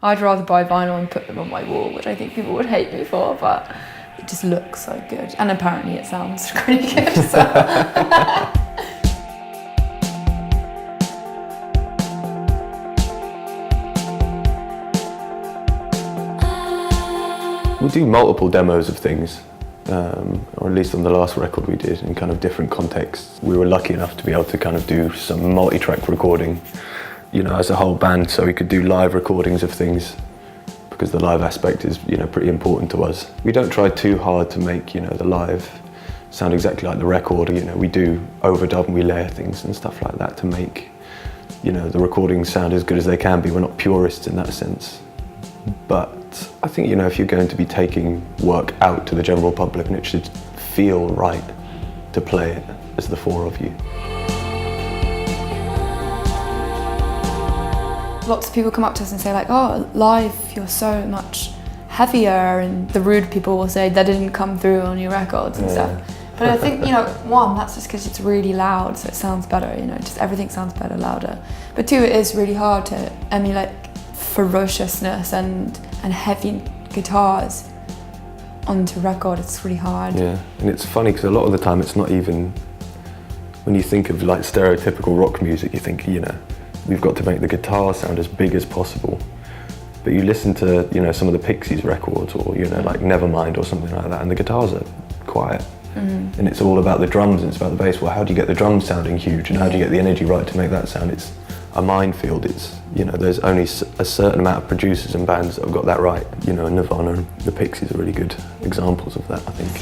I'd rather buy vinyl and put them on my wall, which I think people would hate me for, but it just looks so good. And apparently it sounds pretty good, so. We do multiple demos of things, or at least on the last record we did, in kind of different contexts. We were lucky enough to be able to kind of do some multi-track recording, you know, as a whole band, so we could do live recordings of things, because the live aspect is, you know, pretty important to us. We don't try too hard to make, you know, the live sound exactly like the record. You know, we do overdub and we layer things and stuff like that to make, you know, the recordings sound as good as they can be. We're not purists in that sense. But I think, you know, if you're going to be taking work out to the general public, and it should feel right to play it as the four of you. Lots of people come up to us and say like, oh, live you're so much heavier, and the rude people will say that didn't come through on your records and stuff. But I think, you know, one, that's just because it's really loud, so it sounds better, you know, just everything sounds better louder. But two, it is really hard to emulate ferociousness and heavy guitars onto record. It's really hard. Yeah, and it's funny because a lot of the time it's not even, when you think of like stereotypical rock music, you think, you know, we've got to make the guitar sound as big as possible. But you listen to, you know, some of the Pixies records, or, you know, like Nevermind or something like that, and the guitars are quiet. Mm-hmm. And it's all about the drums and it's about the bass. Well, how do you get the drums sounding huge, and how do you get the energy right to make that sound? It's a minefield. It's, you know, there's only a certain amount of producers and bands that have got that right. You know, Nirvana and the Pixies are really good examples of that, I think.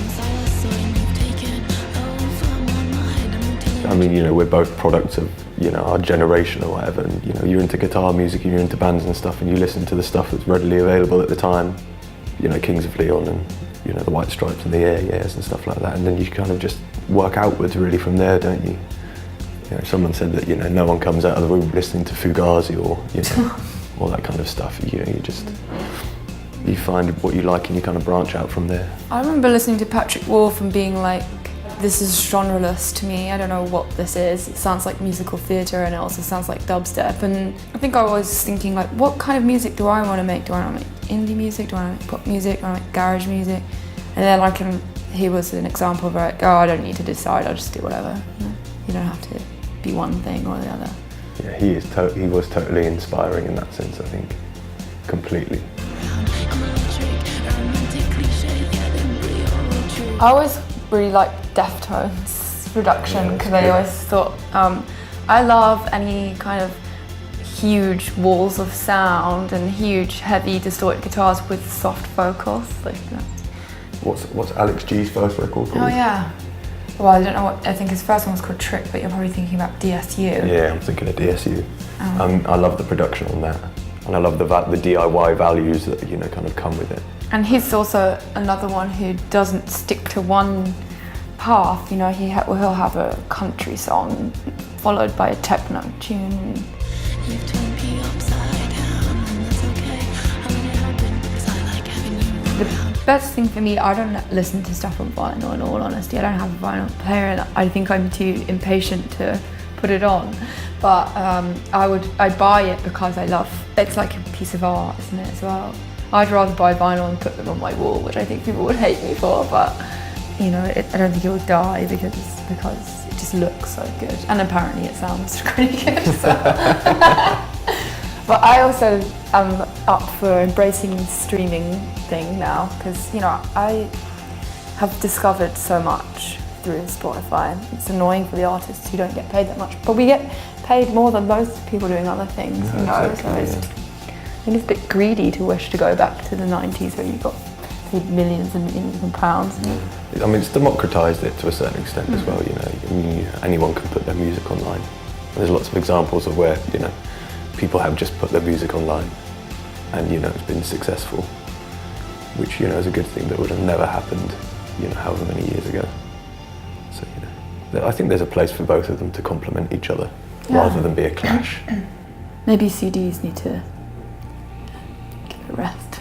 I mean, you know, we're both products of, you know, our generation or whatever, and, you know, you're into guitar music and you're into bands and stuff, and you listen to the stuff that's readily available at the time, you know, Kings of Leon and, you know, the White Stripes and the Yeah Yeahs and stuff like that, and then you kind of just work outwards really from there, don't you? You know, someone said that, you know, no one comes out of the room listening to Fugazi or, you know, all that kind of stuff. You know, you find what you like and you kind of branch out from there. I remember listening to Patrick Wolf and being like, this is genreless to me, I don't know what this is. It sounds like musical theatre and it also sounds like dubstep. And I think I was thinking like, what kind of music do I want to make? Do I want to make indie music? Do I want to make pop music? Do I want to make garage music? And then he was an example of like, oh, I don't need to decide, I'll just do whatever. You don't have to be one thing or the other. Yeah, he was totally inspiring in that sense, I think, completely. I always really liked Deftones production because I always thought, I love any kind of huge walls of sound and huge heavy distorted guitars with soft vocals like that. What's Alex G's first record called? Oh yeah. Well, I don't know what, I think his first one was called Trick, but you're probably thinking about DSU. Yeah, I'm thinking of DSU. I love the production on that, and I love the DIY values that, you know, kind of come with it. And he's also another one who doesn't stick to one path, you know, he'll have a country song followed by a techno tune. The best thing for me, I don't listen to stuff on vinyl, in all honesty. I don't have a vinyl player and I think I'm too impatient to put it on. But I'd buy it because I love, it's like a piece of art, isn't it, as well? I'd rather buy vinyl and put them on my wall, which I think people would hate me for, but you know, I don't think it will die because it just looks so good. And apparently it sounds pretty good, so. But I also am up for embracing the streaming thing now, because, you know, I have discovered so much through Spotify. It's annoying for the artists who don't get paid that much, but we get paid more than most people doing other things, you know, exactly, so I think it's a bit greedy to wish to go back to the 90s where you got paid millions and millions of pounds. I mean, it's democratised it to a certain extent as well, you know. I mean, anyone can put their music online. There's lots of examples of where, you know, people have just put their music online and, you know, it's been successful, which, you know, is a good thing that would have never happened, you know, however many years ago. So, you know, I think there's a place for both of them to complement each other rather than be a clash. Maybe CDs need to give it a rest.